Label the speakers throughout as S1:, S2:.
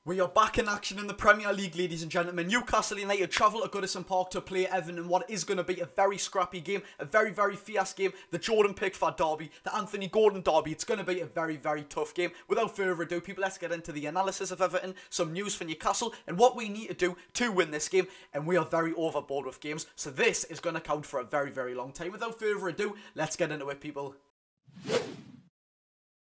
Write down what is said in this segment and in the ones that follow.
S1: We are back in action in the Premier League, ladies and gentlemen. Newcastle United travel to Goodison Park to play Everton in what is going to be a very scrappy game, a very, very fierce game. The Jordan Pickford derby, the Anthony Gordon derby. It's going to be a very, very tough game. Without further ado, people, let's get into the analysis of Everton, some news for Newcastle, and what we need to do to win this game. And we are very overboard with games, so this is going to count for a very, very long time. Without further ado, let's get into it, people.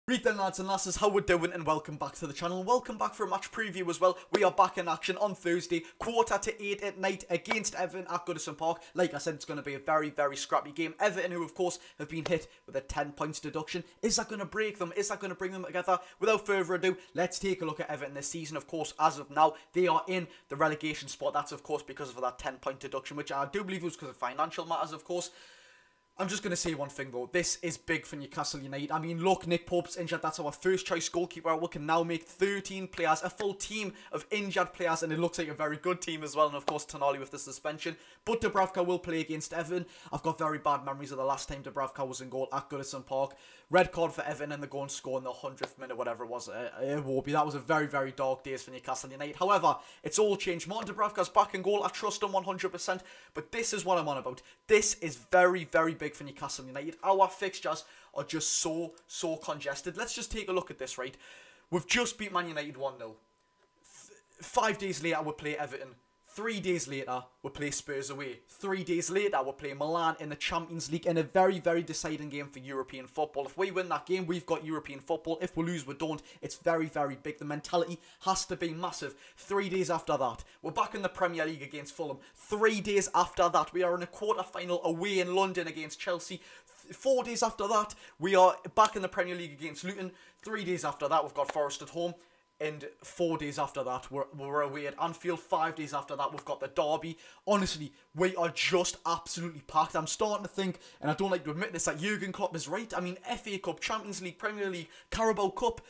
S1: Read then, lads and lasses, how we're doing, and welcome back to the channel. Welcome back for a match preview as well. We are back in action on Thursday, 8:15 at night against Everton at Goodison Park. Like I said, it's going to be a very, very scrappy game. Everton, who of course have been hit with a 10 points deduction. Is that going to break them? Is that going to bring them together? Without further ado, let's take a look at Everton this season. Of course, as of now, they are in the relegation spot. That's of course because of that 10-point deduction, which I do believe was because of financial matters, of course. I'm just going to say one thing though, this is big for Newcastle United. I mean, look, Nick Pope's injured, that's our first choice goalkeeper. We can now make 13 players, a full team of injured players, and it looks like a very good team as well. And of course, Tonali with the suspension. But Dubravka will play against Everton. I've got very bad memories of the last time Dubravka was in goal at Goodison Park. Red card for Everton and they're going to score in the 100th minute, whatever it was. It won't be. That was a very, very dark days for Newcastle United. However, it's all changed. Martin Dubravka's back in goal. I trust him 100%. But this is what I'm on about. This is very, very big for Newcastle United. Our fixtures are just so congested. Let's just take a look at this, right? We've just beat Man United 1-0. 5 days later, we'll play Everton. 3 days later, we'll play Spurs away. 3 days later, we'll play Milan in the Champions League in a very, very deciding game for European football. If we win that game, we've got European football. If we lose, we don't. It's very, very big. The mentality has to be massive. 3 days after that, we're back in the Premier League against Fulham. 3 days after that, we are in a quarter-final away in London against Chelsea. 4 days after that, we are back in the Premier League against Luton. 3 days after that, we've got Forest at home. And 4 days after that, we're away at Anfield. 5 days after that, we've got the derby. Honestly, we are just absolutely packed. I'm starting to think, and I don't like to admit this, that Jurgen Klopp is right. I mean, FA Cup, Champions League, Premier League, Carabao Cup.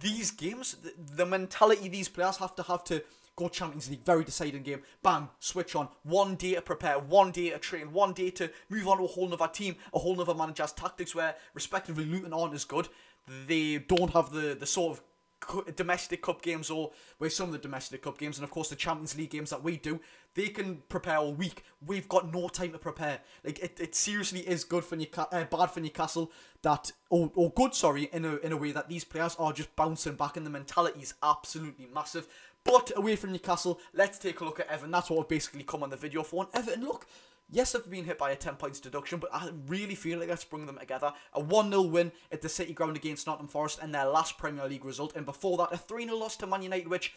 S1: These games, the mentality these players have to go Champions League, very deciding game. Bang, switch on. 1 day to prepare, 1 day to train, 1 day to move on to a whole nother team, a whole nother manager's tactics where, respectively, Luton aren't as good. They don't have the sort of domestic cup games, or where some of the domestic cup games and of course the Champions League games that we do, they can prepare all week. We've got no time to prepare. Like it seriously is good for bad for Newcastle that, or good, sorry, in a way that these players are just bouncing back and the mentality is absolutely massive. But away from Newcastle, let's take a look at Everton. That's what I've basically come on the video for. And Everton, look, yes, they've been hit by a 10 points deduction, but I really feel like that's bringing them together. A 1-0 win at the City Ground against Nottingham Forest in their last Premier League result. And before that, a 3-0 loss to Man United, which,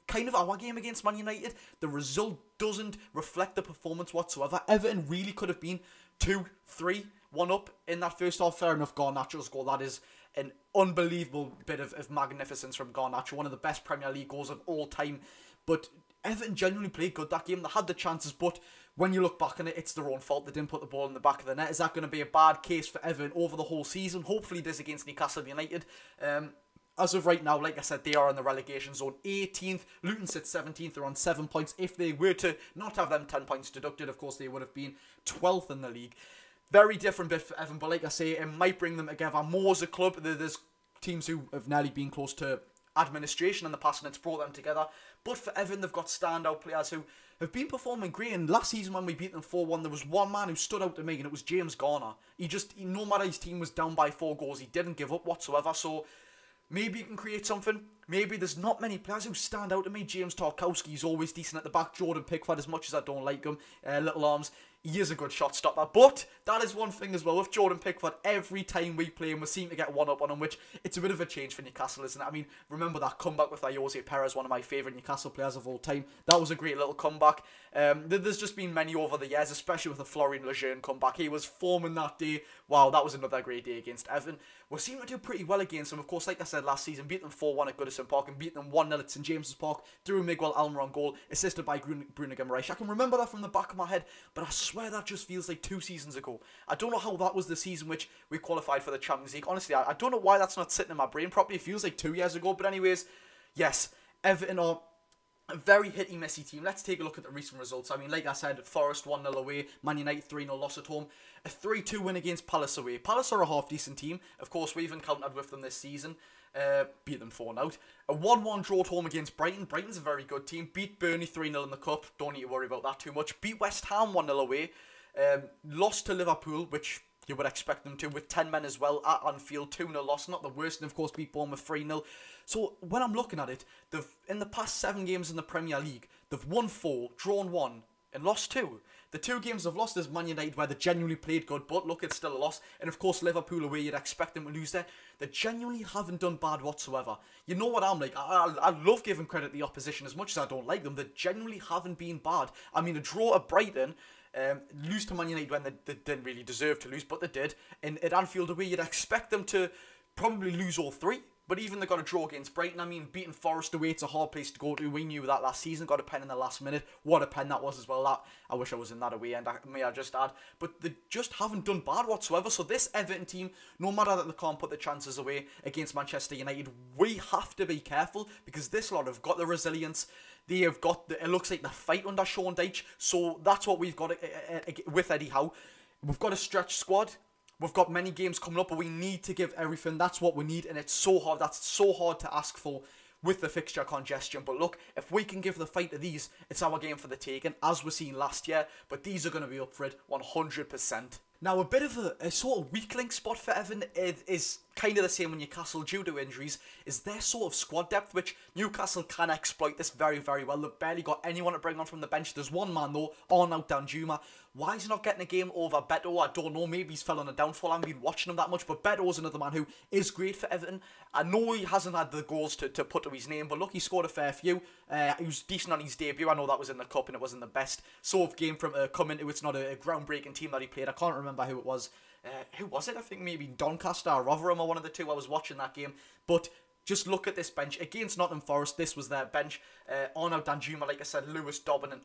S1: kind of our game against Man United, the result doesn't reflect the performance whatsoever. Everton really could have been 2-3-1 up in that first half. Fair enough, Garnacho's goal, that is an unbelievable bit of magnificence from Garnacho. One of the best Premier League goals of all time. But Everton genuinely played good that game. They had the chances, but when you look back on it, it's their own fault. They didn't put the ball in the back of the net. Is that going to be a bad case for Everton over the whole season? Hopefully it is against Newcastle United. As of right now, like I said, they are in the relegation zone, 18th. Luton sits 17th. They're on 7 points. If they were to not have them 10 points deducted, of course, they would have been 12th in the league. Very different bit for Everton, but like I say, it might bring them together more as a club. There's teams who have nearly been close to administration in the past, and it's brought them together. But for Everton, they've got standout players who have been performing great. And last season when we beat them 4-1, there was one man who stood out to me, and it was James Garner. No matter his team was down by 4 goals, he didn't give up whatsoever. So maybe he can create something. Maybe there's not many players who stand out to me. James Tarkowski's always decent at the back. Jordan Pickford, as much as I don't like him, little arms, he is a good shot stopper. But that is one thing as well with Jordan Pickford. Every time we play him, we seem to get one up on him, which it's a bit of a change for Newcastle, isn't it? I mean, remember that comeback with Jose Perez, one of my favourite Newcastle players of all time. That was a great little comeback. There's just been many over the years, especially with the Florian Lejeune comeback. He was forming that day. Wow, that was another great day against Everton. We seem to do pretty well against them. Of course, like I said last season, beat them 4-1 at Goodison Park and beat them 1-0 at St James's Park through Miguel Almiron goal, assisted by Bruno Guimaraes. I can remember that from the back of my head, but I swear that just feels like 2 seasons ago. I don't know how that was the season which we qualified for the Champions League. Honestly, I don't know why that's not sitting in my brain properly. It feels like 2 years ago. But anyways, yes, Everton are a very hitty-missy team. Let's take a look at the recent results. I mean, like I said, Forest 1-0 away, Man United 3-0 loss at home, a 3-2 win against Palace away. Palace are a half-decent team. Of course, we've encountered with them this season. Beat them 4-0. A 1-1 draw at home against Brighton. Brighton's a very good team. Beat Burnley 3-0 in the Cup. Don't need to worry about that too much. Beat West Ham 1-0 away. Lost to Liverpool, which you would expect them to, with 10 men as well at Anfield. 2-0 loss, not the worst, and of course beat Bournemouth 3-0. So when I'm looking at it, they've in the past 7 games in the Premier League, they've won 4, drawn 1, and lost 2. The 2 games they've lost is Man United, where they genuinely played good, but look, it's still a loss. And of course Liverpool away, you'd expect them to lose there. They genuinely haven't done bad whatsoever. You know what I'm like, I love giving credit to the opposition as much as I don't like them. They genuinely haven't been bad. I mean, a draw at Brighton, lose to Man United when they didn't really deserve to lose, but they did. And at Anfield away, you'd expect them to probably lose all 3. But even they got a draw against Brighton. I mean, beating Forest away, it's a hard place to go to. We knew that last season. Got a pen in the last minute. What a pen that was as well. That I wish I was in that away end, may I just add. But they just haven't done bad whatsoever. So this Everton team, no matter that they can't put the chances away against Manchester United, we have to be careful, because this lot have got the resilience. They have got it looks like the fight under Sean Dyche. So that's what we've got with Eddie Howe. We've got a stretch squad. We've got many games coming up, but we need to give everything. That's what we need, and it's so hard. That's so hard to ask for with the fixture congestion. But look, if we can give the fight to these, it's our game for the taking, as we've seen last year. But these are going to be up for it 100%. Now, a bit of a sort of weak link spot for Everton is kind of the same with Newcastle due to injuries, is their sort of squad depth, which Newcastle can exploit this very, very well. They've barely got anyone to bring on from the bench. There's one man, though, Arnaut Danjuma. Why is he not getting a game over Beto? I don't know. Maybe he's fell on a downfall. I haven't been watching him that much, but Beto is another man who is great for Everton. I know he hasn't had the goals to put to his name, but look, he scored a fair few. He was decent on his debut. I know that was in the Cup and it wasn't the best sort of game from come into. It's not a groundbreaking team that he played. I can't remember who it was. Who was it? I think maybe Doncaster or Rotherham or one of the two. I was watching that game. But just look at this bench. Against Nottingham Forest, this was their bench. Arnaud Danjuma, like I said, Lewis Dobbin and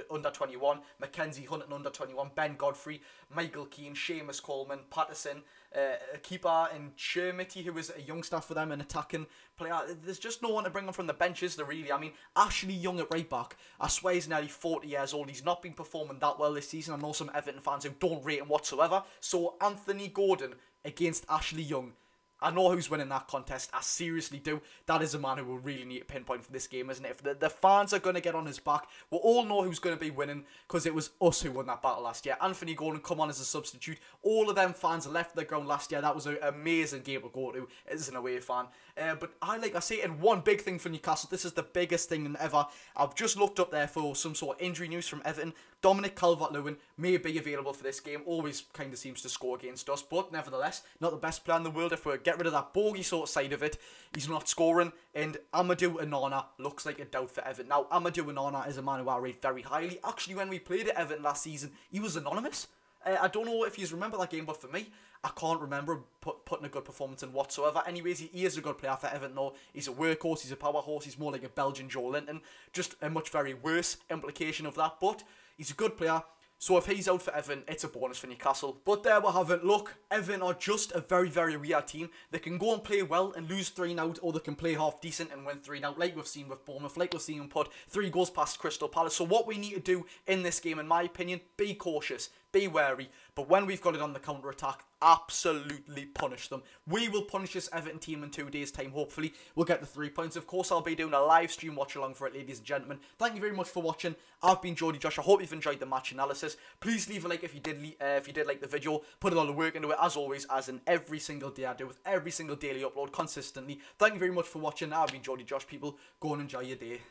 S1: under 21, Mackenzie Hunt and under 21, Ben Godfrey, Michael Keane, Seamus Coleman, Patterson, a keeper in Chermity, who was a youngster for them, an attacking player. There's just no one to bring on from the bench, is there really? I mean, Ashley Young at right back, I swear he's nearly 40 years old. He's not been performing that well this season. I know some Everton fans who don't rate him whatsoever. So Anthony Gordon against Ashley Young. I know who's winning that contest. I seriously do. That is a man who will really need to pinpoint for this game, isn't it? If the fans are going to get on his back, we'll all know who's going to be winning, because it was us who won that battle last year. Anthony Gordon come on as a substitute. All of them fans left the ground last year. That was an amazing game to go to as an away fan. But like I say, and one big thing for Newcastle, this is the biggest thing ever. I've just looked up there for some sort of injury news from Everton. Dominic Calvert-Lewin may be available for this game. Always kind of seems to score against us, but nevertheless, not the best player in the world. If we get rid of that bogey sort of side of it, he's not scoring. And Amadou Onana looks like a doubt for Everton. Now, Amadou Onana is a man who I rate very highly. Actually, when we played at Everton last season, he was anonymous. I don't know if you remember that game, but for me, I can't remember him putting a good performance in whatsoever. Anyways, he is a good player for Everton, though. He's a workhorse, he's a power horse, he's more like a Belgian Joe Linton. Just a much very worse implication of that, but he's a good player. So if he's out for Everton, it's a bonus for Newcastle. But there we have it. Look, Everton are just a very, very weird team. They can go and play well and lose 3-0, or they can play half decent and win 3-0, like we've seen with Bournemouth, like we've seen them put 3 goals past Crystal Palace. So what we need to do in this game, in my opinion, be cautious, be wary, but when we've got it on the counter-attack, absolutely punish them. We will punish this Everton team in 2 days' time, hopefully. We'll get the 3 points. Of course, I'll be doing a live stream watch-along for it, ladies and gentlemen. Thank you very much for watching. I've been Jody Josh. I hope you've enjoyed the match analysis. Please leave a like if you did like the video. Put a lot of work into it, as always, as in every single day I do, with every single daily upload, consistently. Thank you very much for watching. I've been Jody Josh, people. Go and enjoy your day.